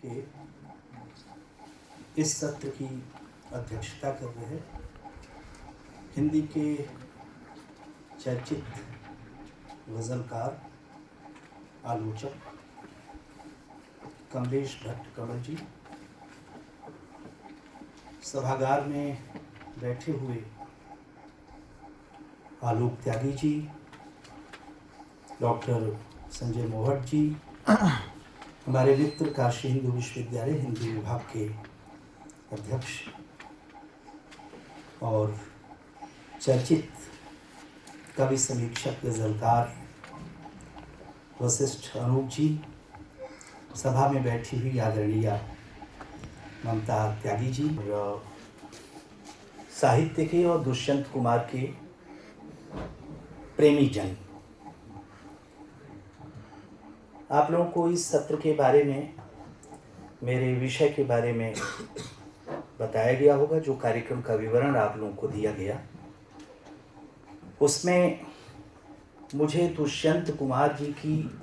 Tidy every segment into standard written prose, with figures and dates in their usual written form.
के इस सत्र की अध्यक्षता कर रहे हिंदी के चर्चित गज़लकार, आलोचक कमलेश भट्ट कमल जी, सभागार में बैठे हुए आलोक त्यागी जी, डॉक्टर संजय मोहट जी, हमारे मित्र काशी हिंदू विश्वविद्यालय हिंदी विभाग के अध्यक्ष और चर्चित कवि समीक्षक गज़लकार वशिष्ठ अनूप जी, सभा में बैठी हुई आदरणीय ममता त्यागी जी, और साहित्य के और दुष्यंत कुमार के प्रेमी जन, आप लोगों को इस सत्र के बारे में, मेरे विषय के बारे में बताया गया होगा। जो कार्यक्रम का विवरण आप लोगों को दिया गया, उसमें मुझे दुष्यंत कुमार जी की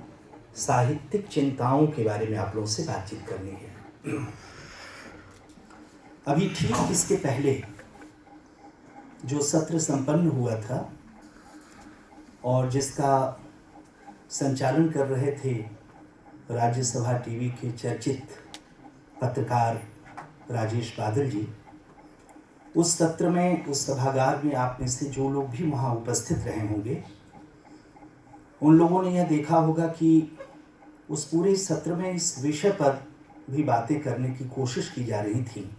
साहित्यिक चिंताओं के बारे में आप लोगों से बातचीत करनी है। अभी ठीक इसके पहले जो सत्र संपन्न हुआ था और जिसका संचालन कर रहे थे राज्यसभा टीवी के चर्चित पत्रकार राजेश बादल जी, उस सत्र में, उस सभागार में आप में से जो लोग भी वहाँ उपस्थित रहे होंगे, उन लोगों ने यह देखा होगा कि उस पूरे सत्र में इस विषय पर भी बातें करने की कोशिश की जा रही थी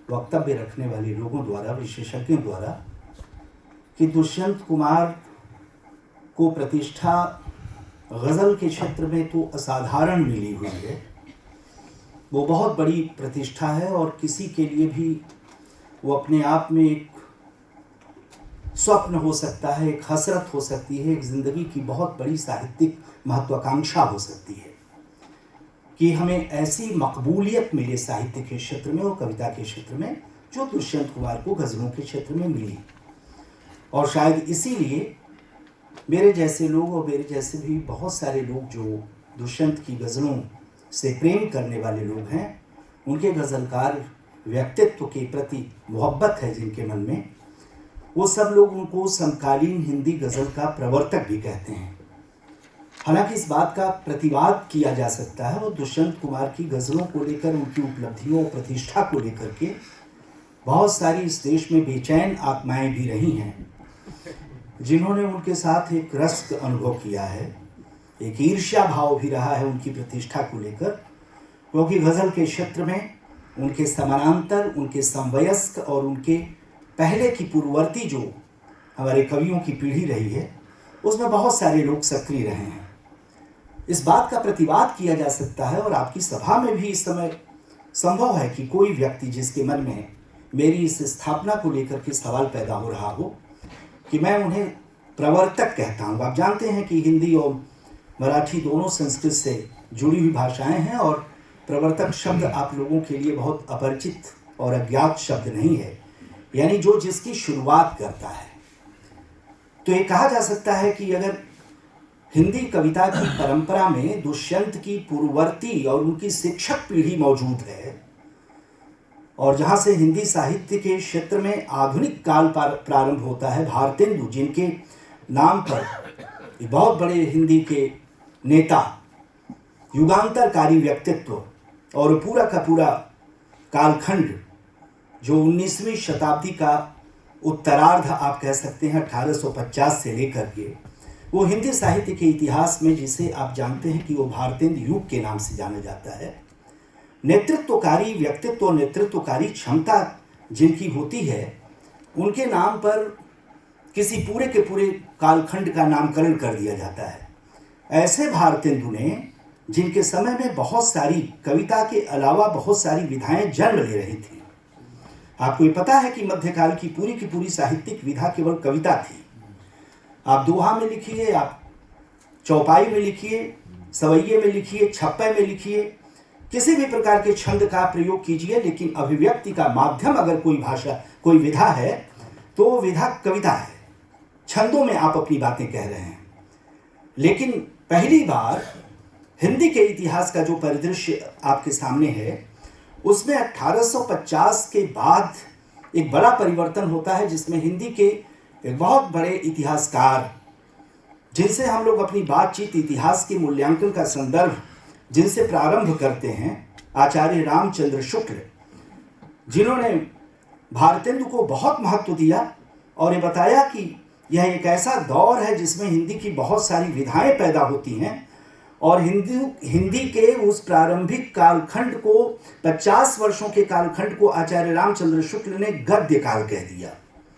वक्तव्य रखने वाले लोगों द्वारा, विशेषज्ञों द्वारा, कि दुष्यंत कुमार को प्रतिष्ठा गज़ल के क्षेत्र में तो असाधारण मिली हुई है। वो बहुत बड़ी प्रतिष्ठा है और किसी के लिए भी वो अपने आप में एक स्वप्न हो सकता है, एक हसरत हो सकती है, एक ज़िंदगी की बहुत बड़ी साहित्यिक महत्वाकांक्षा हो सकती है कि हमें ऐसी मकबूलियत मिले साहित्य के क्षेत्र में और कविता के क्षेत्र में जो दुष्यंत कुमार को गज़लों के क्षेत्र में मिली। और शायद इसीलिए मेरे जैसे लोग और मेरे जैसे भी बहुत सारे लोग जो दुष्यंत की गज़लों से प्रेम करने वाले लोग हैं, उनके गज़लकार व्यक्तित्व के प्रति मोहब्बत है जिनके मन में, वो सब लोग उनको समकालीन हिंदी गज़ल का प्रवर्तक भी कहते हैं। हालांकि इस बात का प्रतिवाद किया जा सकता है और दुष्यंत कुमार की गज़लों को लेकर, उनकी उपलब्धियों और प्रतिष्ठा को लेकर के बहुत सारी इस देश में बेचैन आत्माएं भी रही हैं, जिन्होंने उनके साथ एक रस अनुभव किया है, एक ईर्ष्या भाव भी रहा है उनकी प्रतिष्ठा को लेकर, क्योंकि गज़ल के क्षेत्र में उनके समानांतर, उनके समवयस्क और उनके पहले की पूर्ववर्ती जो हमारे कवियों की पीढ़ी रही है, उसमें बहुत सारे लोग सक्रिय रहे हैं। इस बात का प्रतिवाद किया जा सकता है और आपकी सभा में भी इस समय संभव है कि कोई व्यक्ति जिसके मन में मेरी इस स्थापना को लेकर के सवाल पैदा हो रहा हो कि मैं उन्हें प्रवर्तक कहता हूँ। आप जानते हैं कि हिंदी और मराठी दोनों संस्कृत से जुड़ी हुई भाषाएं हैं और प्रवर्तक शब्द आप लोगों के लिए बहुत अपरिचित और अज्ञात शब्द नहीं है, यानी जो जिसकी शुरुआत करता है। तो ये कहा जा सकता है कि अगर हिंदी कविता की परंपरा में दुष्यंत की पूर्ववर्ती और उनकी शिक्षक पीढ़ी मौजूद है और जहाँ से हिंदी साहित्य के क्षेत्र में आधुनिक काल प्रारंभ होता है, भारतेंदु जिनके नाम पर बहुत बड़े हिंदी के नेता, युगांतरकारी व्यक्तित्व और पूरा का पूरा कालखंड जो 19वीं शताब्दी का उत्तरार्ध आप कह सकते हैं 1850 से लेकर के, वो हिंदी साहित्य के इतिहास में, जिसे आप जानते हैं कि वो भारतेंदु युग के नाम से जाना जाता है, नेतृत्वकारी व्यक्तित्व और नेतृत्वकारी क्षमता जिनकी होती है, उनके नाम पर किसी पूरे के पूरे कालखंड का नामकरण कर दिया जाता है। ऐसे भारतेंदु ने, जिनके समय में बहुत सारी कविता के अलावा बहुत सारी विधाएं जन्म ले रही थी। आपको ये पता है कि मध्यकाल की पूरी साहित्यिक विधा केवल कविता थी। आप दोहा में लिखिए, आप चौपाई में लिखिए, सवैये में लिखिए, छप्पे में लिखिए, किसी भी प्रकार के छंद का प्रयोग कीजिए, लेकिन अभिव्यक्ति का माध्यम अगर कोई भाषा, कोई विधा है, तो वो विधा कविता है। छंदों में आप अपनी बातें कह रहे हैं। लेकिन पहली बार हिंदी के इतिहास का जो परिदृश्य आपके सामने है, उसमें 1850 के बाद एक बड़ा परिवर्तन होता है, जिसमें हिंदी के एक बहुत बड़े इतिहासकार, जिनसे हम लोग अपनी बातचीत इतिहास के मूल्यांकन का संदर्भ जिनसे प्रारंभ करते हैं, आचार्य रामचंद्र शुक्ल, जिन्होंने भारतेंदु को बहुत महत्व दिया और ये बताया कि यह एक ऐसा दौर है जिसमें हिंदी की बहुत सारी विधाएं पैदा होती हैं, और हिंदी के उस प्रारंभिक कालखंड को, 50 वर्षों के कालखंड को आचार्य रामचंद्र शुक्ल ने गद्य काल कह दिया,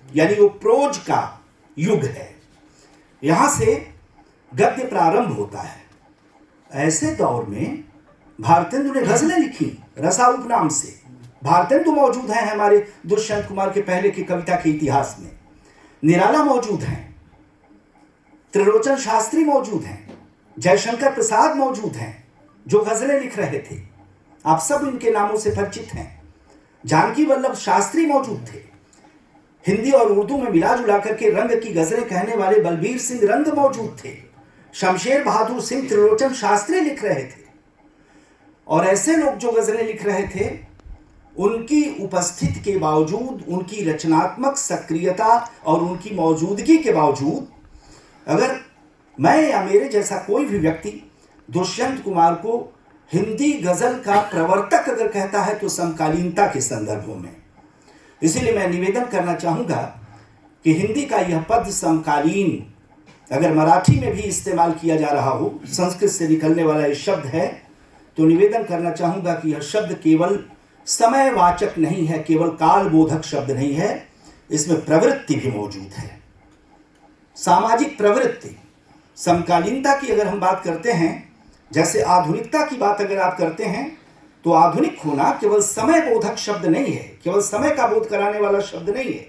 यानी वो प्रोज का युग है। यहाँ से गद्य प्रारंभ होता है। ऐसे दौर में भारतेंदु ने गजलें लिखी रसा उपनाम से। भारतेंदु मौजूद हैं हमारे दुष्यंत कुमार के पहले की कविता के इतिहास में, निराला मौजूद हैं, त्रिलोचन शास्त्री मौजूद हैं, जयशंकर प्रसाद मौजूद हैं जो गजलें लिख रहे थे। आप सब इनके नामों से परिचित हैं। जानकी वल्लभ शास्त्री मौजूद थे। हिंदी और उर्दू में मिला जुला करके रंग की गजलें कहने वाले बलबीर सिंह रंग मौजूद थे। शमशेर बहादुर सिंह त्रिलोचन शास्त्री लिख रहे थे। और ऐसे लोग जो गजलें लिख रहे थे, उनकी उपस्थिति के बावजूद, उनकी रचनात्मक सक्रियता और उनकी मौजूदगी के बावजूद, अगर मैं या मेरे जैसा कोई भी व्यक्ति दुष्यंत कुमार को हिंदी गजल का प्रवर्तक अगर कहता है तो समकालीनता के संदर्भों में। इसीलिए मैं निवेदन करना चाहूँगा कि हिंदी का यह पद समकालीन अगर मराठी में भी इस्तेमाल किया जा रहा हो, संस्कृत से निकलने वाला ये शब्द है, तो निवेदन करना चाहूँगा कि यह शब्द केवल समयवाचक नहीं है, केवल कालबोधक शब्द नहीं है, इसमें प्रवृत्ति भी मौजूद है, सामाजिक प्रवृत्ति। समकालीनता की अगर हम बात करते हैं, जैसे आधुनिकता की बात अगर आप करते हैं, तो आधुनिक होना केवल समय बोधक शब्द नहीं है, केवल समय का बोध कराने वाला शब्द नहीं है।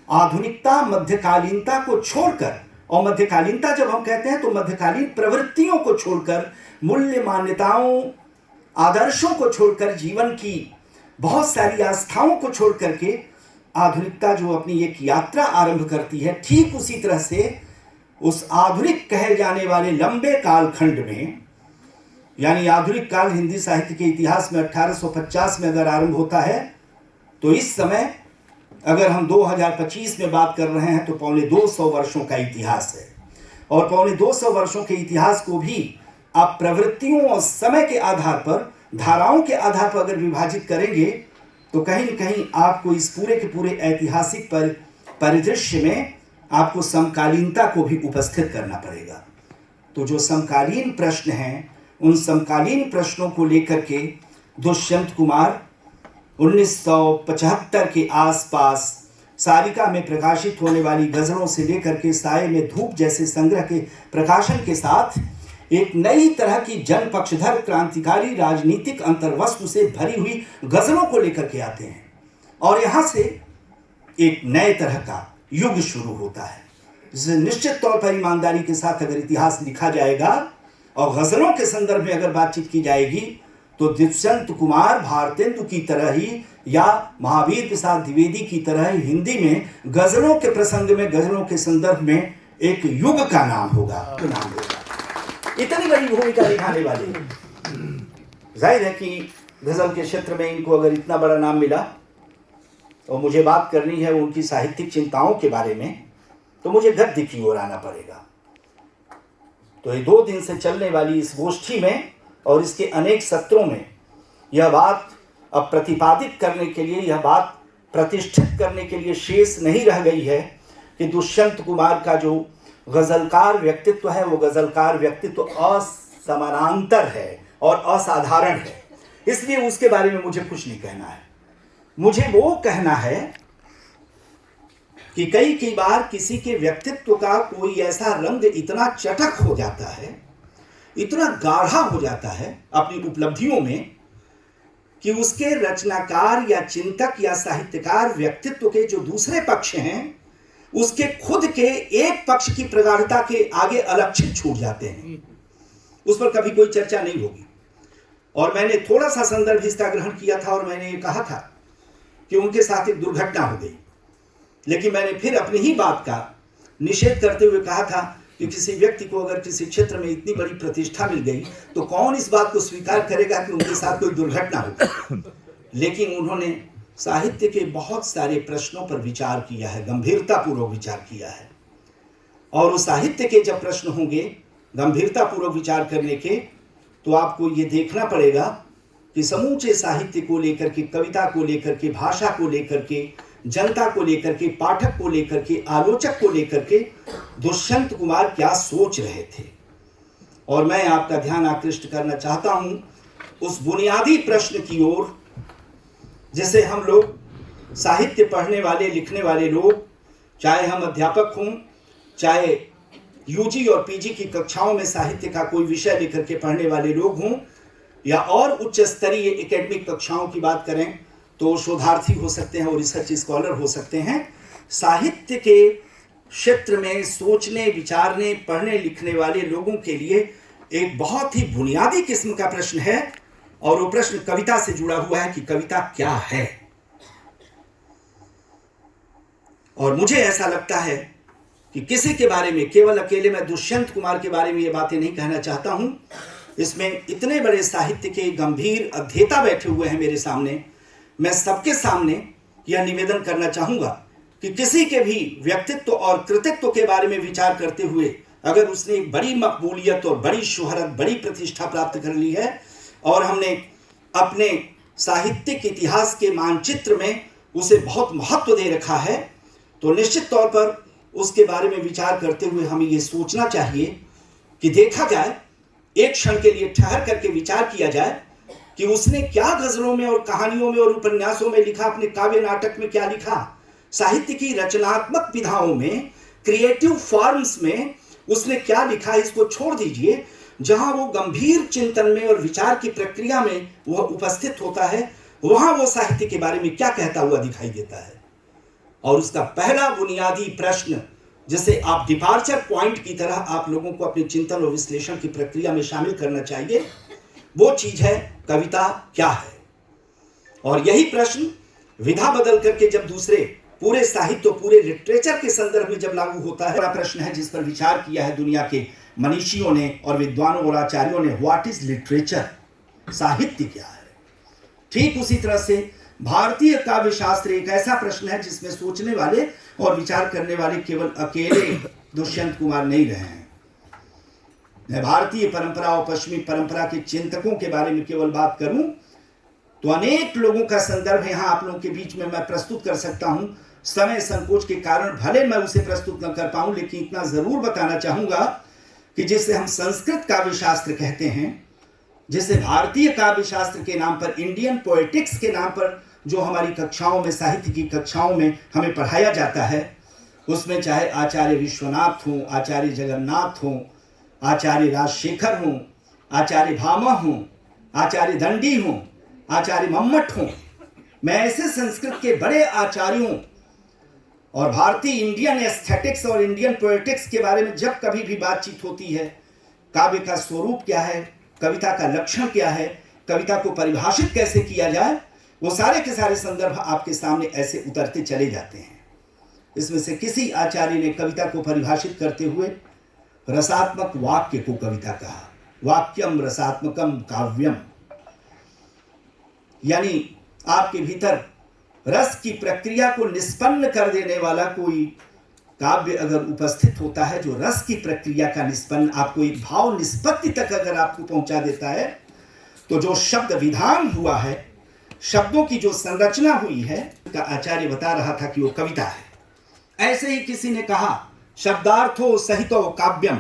आधुनिकता मध्यकालीनता को छोड़कर, और मध्यकालीनता जब हम कहते हैं तो मध्यकालीन प्रवृत्तियों को छोड़कर, मूल्य मान्यताओं आदर्शों को छोड़कर, जीवन की बहुत सारी आस्थाओं को छोड़ करके आधुनिकता जो अपनी एक यात्रा आरंभ करती है, ठीक उसी तरह से उस आधुनिक कहे जाने वाले लंबे कालखंड में, यानी आधुनिक काल हिंदी साहित्य के इतिहास में 1850 में अगर आरंभ होता है, तो इस समय अगर हम 2025 में बात कर रहे हैं तो पौने 200 वर्षों का इतिहास है। और पौने 200 वर्षों के इतिहास को भी आप प्रवृत्तियों और समय के आधार पर, धाराओं के आधार पर अगर विभाजित करेंगे, तो कहीं न कहीं आपको इस पूरे के पूरे ऐतिहासिक परिदृश्य में आपको समकालीनता को भी उपस्थित करना पड़ेगा। तो जो समकालीन प्रश्न हैं, उन समकालीन प्रश्नों को लेकर के दुष्यंत कुमार 1975 के आसपास सारिका में प्रकाशित होने वाली गजलों से लेकर के साये में धूप जैसे संग्रह के प्रकाशन के साथ एक नई तरह की जन पक्षधर क्रांतिकारी राजनीतिक अंतर्वस्तु से भरी हुई गजलों को लेकर के आते हैं, और यहाँ से एक नए तरह का युग शुरू होता है, जिसे निश्चित तौर पर ईमानदारी के साथ अगर इतिहास लिखा जाएगा और गजलों के संदर्भ में अगर बातचीत की जाएगी, तो दुष्यंत कुमार भारतेंदु की तरह ही या महावीर प्रसाद द्विवेदी की तरह ही हिंदी में गजलों के प्रसंग में, गजलों के संदर्भ में एक युग का नाम होगा। इतनी बड़ी भूमिका निभाने वाले, जाहिर है कि गजल के क्षेत्र में इनको अगर इतना बड़ा नाम मिला और मुझे बात करनी है उनकी साहित्यिक चिंताओं के बारे में, तो मुझे गद्य की ओर आना पड़ेगा। तो ये 2 दिन से चलने वाली इस गोष्ठी में और इसके अनेक सत्रों में यह बात अब प्रतिपादित करने के लिए, यह बात प्रतिष्ठित करने के लिए शेष नहीं रह गई है कि दुष्यंत कुमार का जो गजलकार व्यक्तित्व है, वो गजलकार व्यक्तित्व असमानांतर है और असाधारण है। इसलिए उसके बारे में मुझे कुछ नहीं कहना है। मुझे वो कहना है कि कई बार किसी के व्यक्तित्व का कोई ऐसा रंग इतना चटक हो जाता है, इतना गाढ़ा हो जाता है अपनी उपलब्धियों में, कि उसके रचनाकार या चिंतक या साहित्यकार व्यक्तित्व के जो दूसरे पक्ष हैं, उसके खुद के एक पक्ष की प्रगाढ़ता के आगे अलक्षित छूट जाते हैं। उस पर कभी कोई चर्चा नहीं होगी। और मैंने थोड़ा सा संदर्भ इसका ग्रहण किया था और मैंने ये कहा था कि उनके साथ एक दुर्घटना हो गई, लेकिन मैंने फिर अपनी ही बात का निषेध करते हुए कहा था कि किसी व्यक्ति को अगर किसी क्षेत्र में इतनी बड़ी प्रतिष्ठा मिल गई तो कौन इस बात को स्वीकार करेगा कि उनके साथ कोई दुर्घटना हो। लेकिन उन्होंने साहित्य के बहुत सारे प्रश्नों पर विचार किया है, गंभीरतापूर्वक विचार किया है। और उस साहित्य के जब प्रश्न होंगे गंभीरतापूर्वक विचार करने के, तो आपको ये देखना पड़ेगा कि समूचे साहित्य को लेकर के, कविता को लेकर के, भाषा को लेकर के, जनता को लेकर के, पाठक को लेकर के, आलोचक को लेकर के दुष्यंत कुमार क्या सोच रहे थे। और मैं आपका ध्यान आकृष्ट करना चाहता हूं उस बुनियादी प्रश्न की ओर, जिसे हम लोग साहित्य पढ़ने वाले, लिखने वाले लोग, चाहे हम अध्यापक हों, चाहे यूजी और पीजी की कक्षाओं में साहित्य का कोई विषय लेकर के पढ़ने वाले लोग हों, या और उच्च स्तरीय एकेडमिक कक्षाओं की बात करें तो शोधार्थी हो सकते हैं और रिसर्च स्कॉलर हो सकते हैं। साहित्य के क्षेत्र में सोचने, विचारने, पढ़ने लिखने वाले लोगों के लिए एक बहुत ही बुनियादी किस्म का प्रश्न है, और वो प्रश्न कविता से जुड़ा हुआ है कि कविता क्या है। और मुझे ऐसा लगता है कि किसी के बारे में, केवल अकेले मैं दुष्यंत कुमार के बारे में ये बातें नहीं कहना चाहता हूं, इसमें इतने बड़े साहित्य के गंभीर अध्येता बैठे हुए हैं मेरे सामने। मैं सबके सामने यह निवेदन करना चाहूंगा कि किसी के भी व्यक्तित्व और कृतित्व के बारे में विचार करते हुए अगर उसने एक बड़ी मकबूलियत और बड़ी शोहरत, बड़ी प्रतिष्ठा प्राप्त कर ली है, और हमने अपने साहित्यिक इतिहास के मानचित्र में उसे बहुत महत्व दे रखा है, तो निश्चित तौर पर उसके बारे में विचार करते हुए हमें ये सोचना चाहिए कि देखा जाए, एक क्षण के लिए ठहर करके विचार किया जाए कि उसने क्या गजलों में और कहानियों में और उपन्यासों में लिखा, अपने काव्य नाटक में क्या लिखा, साहित्य की रचनात्मक विधाओं में, क्रिएटिव फॉर्म्स में उसने क्या लिखा। इसको छोड़ दीजिए, जहां वो गंभीर चिंतन में और विचार की प्रक्रिया में वह उपस्थित होता है, वहां वो साहित्य के बारे में क्या कहता हुआ दिखाई देता है। और उसका पहला बुनियादी प्रश्न, जिसे आप डिपार्चर पॉइंट की तरह आप लोगों को अपने चिंतन और विश्लेषण की प्रक्रिया में शामिल करना चाहिए, वो चीज है कविता क्या है। और यही प्रश्न विधा बदल करके जब दूसरे पूरे साहित्य, पूरे लिटरेचर के संदर्भ में जब लागू होता है, बड़ा प्रश्न है जिस पर विचार किया है दुनिया के मनीषियों ने और विद्वानों और आचार्यों ने, व्हाट इज लिटरेचर, साहित्य क्या है। ठीक उसी तरह से भारतीय काव्य शास्त्र एक ऐसा प्रश्न है जिसमें सोचने वाले और विचार करने वाले केवल अकेले दुष्यंत कुमार नहीं रहे हैं। मैं भारतीय परंपरा और पश्चिमी परंपरा के चिंतकों के बारे में केवल बात करूं तो अनेक लोगों का संदर्भ यहां आप लोगों के बीच में मैं प्रस्तुत कर सकता हूं। समय संकोच के कारण भले मैं उसे प्रस्तुत न कर पाऊं, लेकिन इतना जरूर बताना चाहूंगा कि जिसे हम संस्कृत काव्य शास्त्र कहते हैं, जिसे भारतीय काव्य शास्त्र के नाम पर, इंडियन पोएटिक्स के नाम पर जो हमारी कक्षाओं में, साहित्य की कक्षाओं में हमें पढ़ाया जाता है, उसमें चाहे आचार्य विश्वनाथ हों, आचार्य जगन्नाथ हों, आचार्य राजशेखर हों, आचार्य भामा हों, आचार्य दंडी हों, आचार्य मम्मट हों, मैं ऐसे संस्कृत के बड़े आचार्यों और भारतीय इंडियन एस्थेटिक्स और इंडियन पोएटिक्स के बारे में जब कभी भी बातचीत होती है, काव्य का स्वरूप क्या है, कविता का लक्षण क्या है, कविता को परिभाषित कैसे किया जाए, वो सारे के सारे संदर्भ आपके सामने ऐसे उतरते चले जाते हैं। इसमें से किसी आचार्य ने कविता को परिभाषित करते हुए रसात्मक वाक्य को कविता कहा, वाक्यम रसात्मकम काव्यम, यानी आपके भीतर रस की प्रक्रिया को निष्पन्न कर देने वाला कोई काव्य अगर उपस्थित होता है, जो रस की प्रक्रिया का निष्पन्न, आपको एक भाव निष्पत्ति तक अगर आपको पहुंचा देता है, तो जो शब्द विधान हुआ है, शब्दों की जो संरचना हुई है, का आचार्य बता रहा था कि वो कविता है। ऐसे ही किसी ने कहा शब्दार्थो सहितो काव्यम,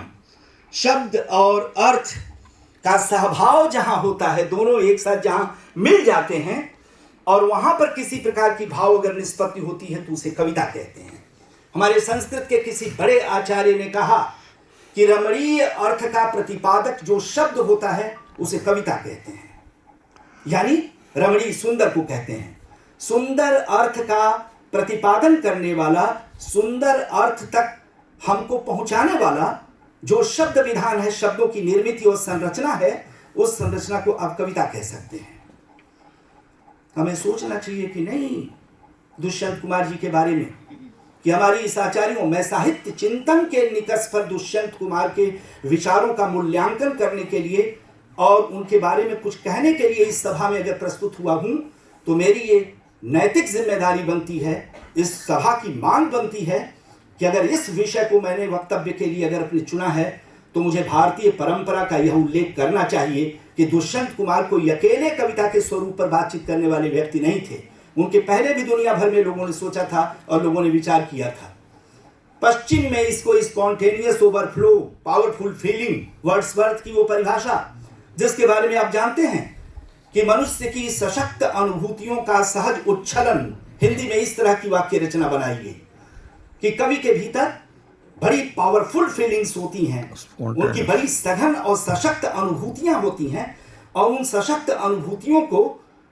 शब्द और अर्थ का सहभाव जहां होता है, दोनों एक साथ जहां मिल जाते हैं और वहां पर किसी प्रकार की भाव अगर निष्पत्ति होती है तो उसे कविता कहते हैं। हमारे संस्कृत के किसी बड़े आचार्य ने कहा कि रमणीय अर्थ का प्रतिपादक जो शब्द होता है उसे कविता कहते हैं, यानी रमणीय सुंदर को कहते हैं। सुंदर अर्थ का प्रतिपादन करने वाला, सुंदर अर्थ तक हमको पहुंचाने वाला जो शब्द विधान है, शब्दों की निर्मित और संरचना है, उस संरचना को आप कविता कह सकते हैं। हमें सोचना चाहिए कि नहीं, दुष्यंत कुमार जी के बारे में कि हमारी इस आचार्यों में साहित्य चिंतन के निकष पर दुष्यंत कुमार के विचारों का मूल्यांकन करने के लिए और उनके बारे में कुछ कहने के लिए इस सभा में अगर प्रस्तुत हुआ हूं, तो मेरी ये नैतिक जिम्मेदारी बनती है, इस सभा की मांग बनती है कि अगर इस विषय को मैंने वक्तव्य के लिए अगर अपने चुना है, तो मुझे भारतीय परंपरा का यह उल्लेख करना चाहिए कि दुष्यंत कुमार कोई अकेले कविता के स्वरूप पर बातचीत करने वाले व्यक्ति नहीं थे। उनके पहले भी दुनिया भर में लोगों ने सोचा था और लोगों ने विचार किया था। पश्चिम में इसको spontaneous overflow, powerful feeling, Wordsworth की वो परिभाषा जिसके बारे में आप जानते हैं कि मनुष्य की सशक्त अनुभूतियों का सहज उच्छलन, हिंदी में इस तरह की वाक्य रचना बनाई गई कि कवि के भीतर बड़ी पावरफुल फीलिंग्स होती हैं, उनकी बड़ी सघन और सशक्त अनुभूतियां होती हैं, और उन सशक्त अनुभूतियों को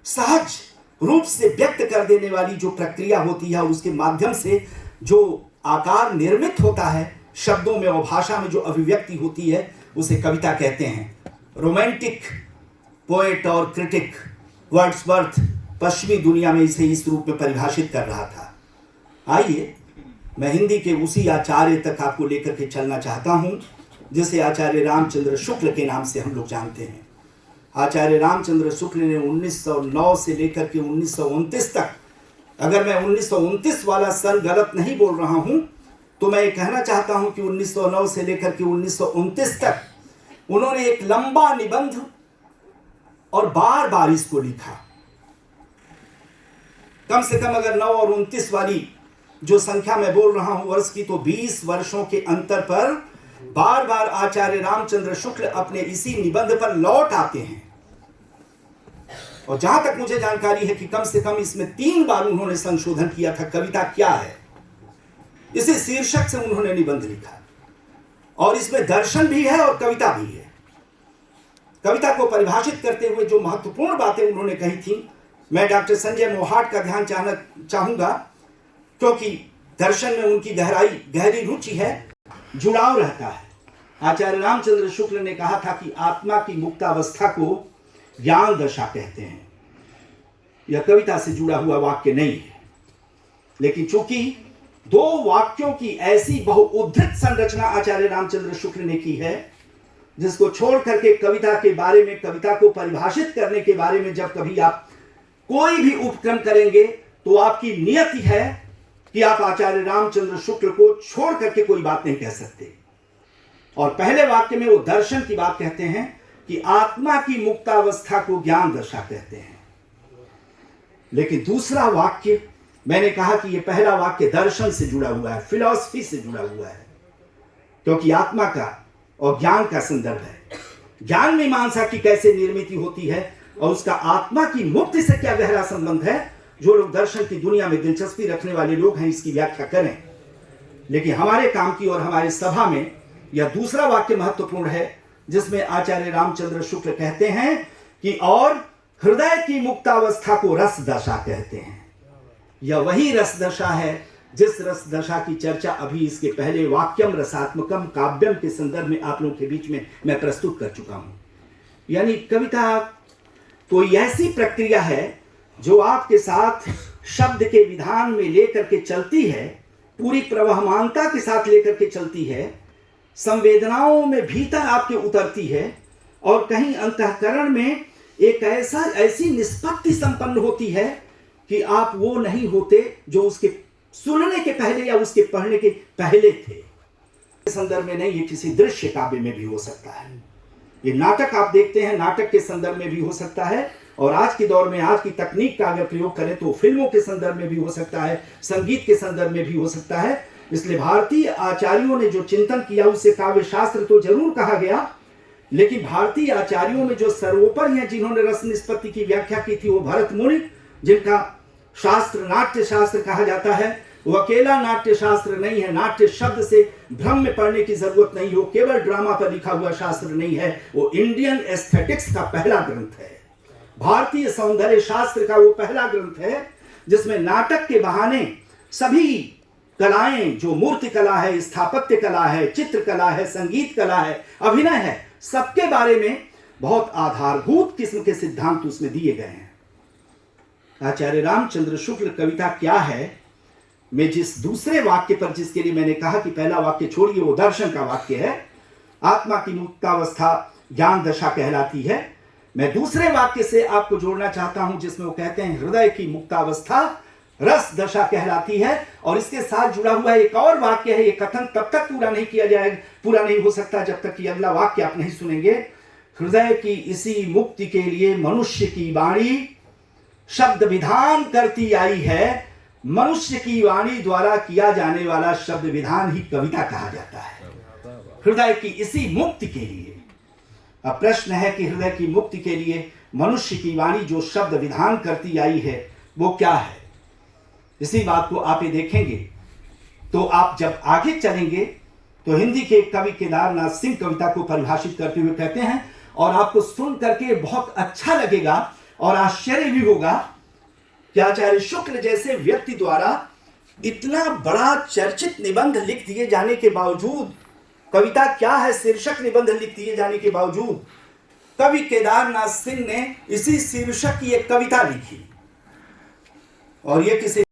सहज रूप से व्यक्त कर देने वाली जो प्रक्रिया होती है, उसके माध्यम से जो आकार निर्मित होता है, शब्दों में और भाषा में जो अभिव्यक्ति होती है, उसे कविता कहते हैं। रोमांटिक पोएट और क्रिटिक वर्ड्सवर्थ पश्चिमी दुनिया में इसे इस रूप में परिभाषित कर रहा था। आइए मैं हिंदी के उसी आचार्य तक आपको लेकर के चलना चाहता हूं जिसे आचार्य रामचंद्र शुक्ल के नाम से हम लोग जानते हैं। आचार्य रामचंद्र शुक्ल ने 1909 से लेकर के 1929 तक, अगर मैं 1929 वाला सन गलत नहीं बोल रहा हूं, तो मैं ये कहना चाहता हूं कि 1909 से लेकर के 1929 तक उन्होंने एक लंबा निबंध और बार बार इसको लिखा। कम से कम अगर 9 और 29 वाली जो संख्या मैं बोल रहा हूं वर्ष की, तो 20 वर्षों के अंतर पर बार बार आचार्य रामचंद्र शुक्ल अपने इसी निबंध पर लौट आते हैं। और जहां तक मुझे जानकारी है कि कम से कम इसमें 3 बार उन्होंने संशोधन किया था, कविता क्या है इसी शीर्षक से उन्होंने निबंध लिखा। और इसमें दर्शन भी है और कविता भी है। कविता को परिभाषित करते हुए जो महत्वपूर्ण बातें उन्होंने कही थी, मैं डॉक्टर संजय मोहाट का ध्यान चाहूंगा, क्योंकि दर्शन में उनकी गहरी रुचि है, जुड़ाव रहता है। आचार्य रामचंद्र शुक्ल ने कहा था कि आत्मा की मुक्तावस्था को ज्ञान दशा कहते हैं। यह कविता से जुड़ा हुआ वाक्य नहीं है, लेकिन चूंकि 2 वाक्यों की ऐसी बहुउद्धृत संरचना आचार्य रामचंद्र शुक्ल ने की है, जिसको छोड़ करके कविता के बारे में, कविता को परिभाषित करने के बारे में जब कभी आप कोई भी उपक्रम करेंगे, तो आपकी नियति है कि आप आचार्य रामचंद्र शुक्ल को छोड़ करके कोई बात नहीं कह सकते। और पहले वाक्य में वो दर्शन की बात कहते हैं कि आत्मा की मुक्तावस्था को ज्ञान दशा कहते हैं। लेकिन दूसरा वाक्य, मैंने कहा कि ये पहला वाक्य दर्शन से जुड़ा हुआ है, फिलॉसफी से जुड़ा हुआ है, क्योंकि आत्मा का और ज्ञान का संदर्भ है। ज्ञान मीमांसा की कैसे निर्मित होती है और उसका आत्मा की मुक्ति से क्या गहरा संबंध है, जो लोग दर्शन की दुनिया में दिलचस्पी रखने वाले लोग हैं, इसकी व्याख्या करें। लेकिन हमारे काम की और हमारे सभा में यह दूसरा वाक्य महत्वपूर्ण है, जिसमें आचार्य रामचंद्र शुक्ल कहते हैं कि और हृदय की मुक्तावस्था को रस दशा कहते हैं। यह वही रस दशा है जिस रस दशा की चर्चा अभी इसके पहले वाक्यम रसात्मकम काव्यम के संदर्भ में आप लोगों के बीच में मैं प्रस्तुत कर चुका हूं। यानी कविता कोई ऐसी प्रक्रिया है जो आपके साथ शब्द के विधान में लेकर के चलती है, पूरी प्रवहमानता के साथ लेकर के चलती है, संवेदनाओं में भीतर आपके उतरती है, और कहीं अंतःकरण में एक ऐसी निष्पत्ति संपन्न होती है कि आप वो नहीं होते जो उसके सुनने के पहले या उसके पढ़ने के पहले थे। संदर्भ में नहीं, ये किसी दृश्य काव्य में भी हो सकता है। ये नाटक आप देखते हैं, नाटक के संदर्भ में भी हो सकता है, और आज के दौर में आज की तकनीक का अगर प्रयोग करें तो फिल्मों के संदर्भ में भी हो सकता है, संगीत के संदर्भ में भी हो सकता है। इसलिए भारतीय आचार्यों ने जो चिंतन किया उसे काव्य शास्त्र तो जरूर कहा गया, लेकिन भारतीय आचार्यों में जो सर्वोपरि हैं, जिन्होंने रस निष्पत्ति की व्याख्या की थी, वो भरत मुनि, जिनका शास्त्र नाट्य शास्त्र कहा जाता है। वो अकेला नाट्य शास्त्र नहीं है, नाट्य शब्द से भ्रम में पड़ने की जरूरत नहीं हो, केवल ड्रामा पर लिखा हुआ शास्त्र नहीं है, वो इंडियन एस्थेटिक्स का पहला ग्रंथ है, भारतीय सौंदर्य शास्त्र का वो पहला ग्रंथ है, जिसमें नाटक के बहाने सभी कलाएं, जो मूर्ति कला है, स्थापत्य कला है, चित्र कला है, संगीत कला है, अभिनय है, सबके बारे में बहुत आधारभूत किस्म के सिद्धांत उसमें दिए गए हैं। आचार्य रामचंद्र शुक्ल कविता क्या है में जिस दूसरे वाक्य पर, जिसके लिए मैंने कहा कि पहला वाक्य छोड़िए, वो दर्शन का वाक्य है, आत्मा की मुक्तावस्था ज्ञान दशा कहलाती है। मैं दूसरे वाक्य से आपको जोड़ना चाहता हूं जिसमें वो कहते हैं हृदय की मुक्तावस्था रस दशा कहलाती है। और इसके साथ जुड़ा हुआ एक और वाक्य है, ये कथन तब तक पूरा नहीं किया जाएगा, पूरा नहीं हो सकता जब तक कि अगला वाक्य आप नहीं सुनेंगे। हृदय की इसी मुक्ति के लिए मनुष्य की वाणी शब्द विधान करती आई है। मनुष्य की वाणी द्वारा किया जाने वाला शब्द विधान ही कविता कहा जाता है। हृदय की इसी मुक्ति के लिए, अब प्रश्न है कि हृदय की मुक्ति के लिए मनुष्य की वाणी जो शब्द विधान करती आई है वो क्या है? इसी बात को आप ये देखेंगे तो आप जब आगे चलेंगे तो हिंदी के कवि केदारनाथ सिंह कविता को परिभाषित करते हुए कहते हैं, और आपको सुन करके बहुत अच्छा लगेगा और आश्चर्य भी होगा कि आचार्य शुक्ल जैसे व्यक्ति द्वारा इतना बड़ा चर्चित निबंध लिख दिए जाने के बावजूद, कविता क्या है शीर्षक निबंध लिख दिए जाने के बावजूद, कवि केदारनाथ सिंह ने इसी शीर्षक की एक कविता लिखी। और यह किसी